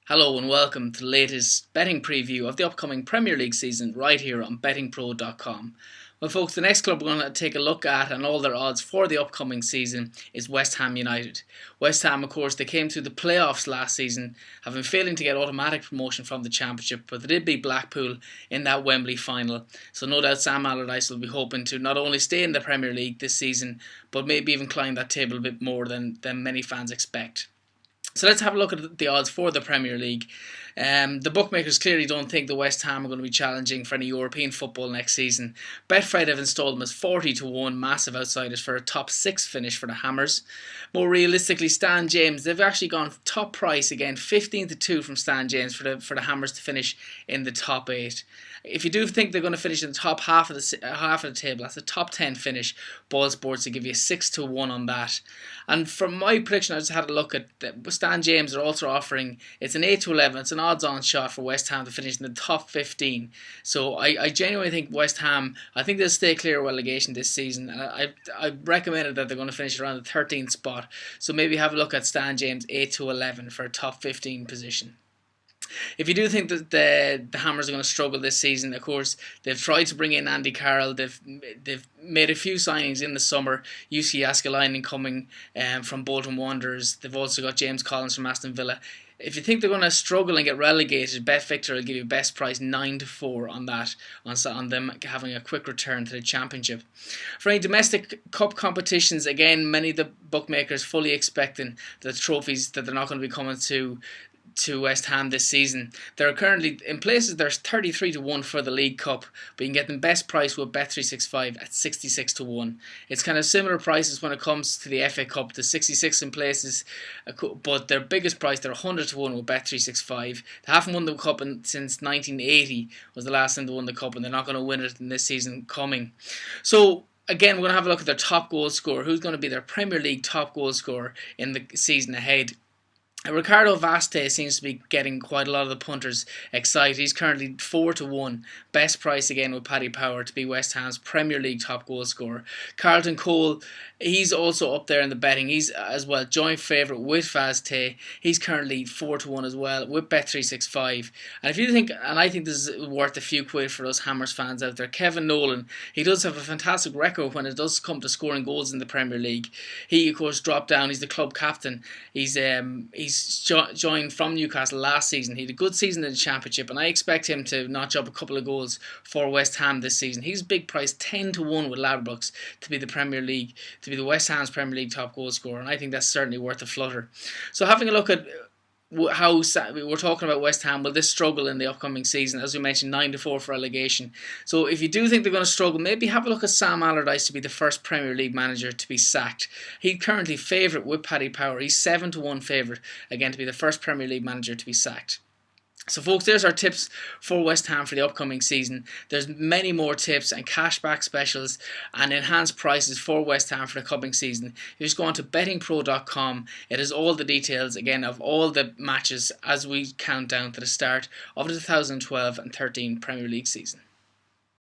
Hello and welcome to the latest betting preview of the upcoming Premier League season right here on bettingpro.com. Well folks, the next club we're going to take a look at and all their odds for the upcoming season is West Ham United. West Ham, of course, they came through the playoffs last season, having failing to get automatic promotion from the Championship, but they did beat Blackpool in that Wembley final. So no doubt Sam Allardyce will be hoping to not only stay in the Premier League this season, but maybe even climb that table a bit more than many fans expect. So let's have a look at the odds for the Premier League. The bookmakers clearly don't think the West Ham are going to be challenging for any European football next season. Betfred have installed them as 40-1 massive outsiders for a top 6 finish for the Hammers. More realistically, Stan James, they've actually gone top price again, 15-2 from Stan James for the Hammers to finish in the top 8. If you do think they're going to finish in the top half of the table, that's a top 10 finish. Boylesports will give you 6-1 on that. And from my prediction, I just had a look at Stan James are also offering. It's an 8-11. It's an odds-on shot for West Ham to finish in the top 15. So I genuinely think West Ham, I think they'll stay clear of relegation this season. And I recommended that they're going to finish around the 13th spot. So maybe have a look at Stan James 8-11 for a top 15 position. If you do think that the Hammers are going to struggle this season, of course, they've tried to bring in Andy Carroll. They've made a few signings in the summer. UC Askelainen coming from Bolton Wanderers. They've also got James Collins from Aston Villa. If you think they're going to struggle and get relegated, BetVictor will give you best price 9-4 on that, on them having a quick return to the Championship. For any domestic cup competitions, again, many of the bookmakers fully expecting the trophies that they're not going to be coming to West Ham this season. They're currently in places there's 33-1 for the League Cup, but you can get them best price with Bet365 at 66-1. It's kind of similar prices when it comes to the FA Cup, the 66 in places, but their biggest price, they're 100-1 with Bet365. They haven't won the cup since 1980 was the last time they won the cup, and they're not going to win it in this season coming. So again, we're going to have a look at their top goal scorer. Who's going to be their Premier League top goal scorer in the season ahead? Ricardo Vaz Te seems to be getting quite a lot of the punters excited. He's currently 4-1. Best price again with Paddy Power to be West Ham's Premier League top goal scorer. Carlton Cole, he's also up there in the betting. He's as well joint favourite with Vaz Te. He's currently 4-1 as well with Bet365. And if you think, and I think this is worth a few quid for us Hammers fans out there, Kevin Nolan, he does have a fantastic record when it does come to scoring goals in the Premier League. He of course dropped down. He's the club captain. He's joined from Newcastle last season. He had a good season in the Championship, and I expect him to notch up a couple of goals for West Ham this season. He's big price 10-1 with Ladbrokes to be the Premier League, to be the West Ham's Premier League top goal scorer, and I think that's certainly worth a flutter. So having a look at how we're talking about West Ham, will this struggle in the upcoming season? As we mentioned, 9-4 for relegation. So if you do think they're going to struggle, maybe have a look at Sam Allardyce to be the first Premier League manager to be sacked. He's currently favourite with Paddy Power. He's 7-1 favourite again to be the first Premier League manager to be sacked. So folks, there's our tips for West Ham for the upcoming season. There's many more tips and cashback specials and enhanced prices for West Ham for the coming season. You just go on to bettingpro.com. It has all the details again of all the matches as we count down to the start of the 2012 and 13 Premier League season.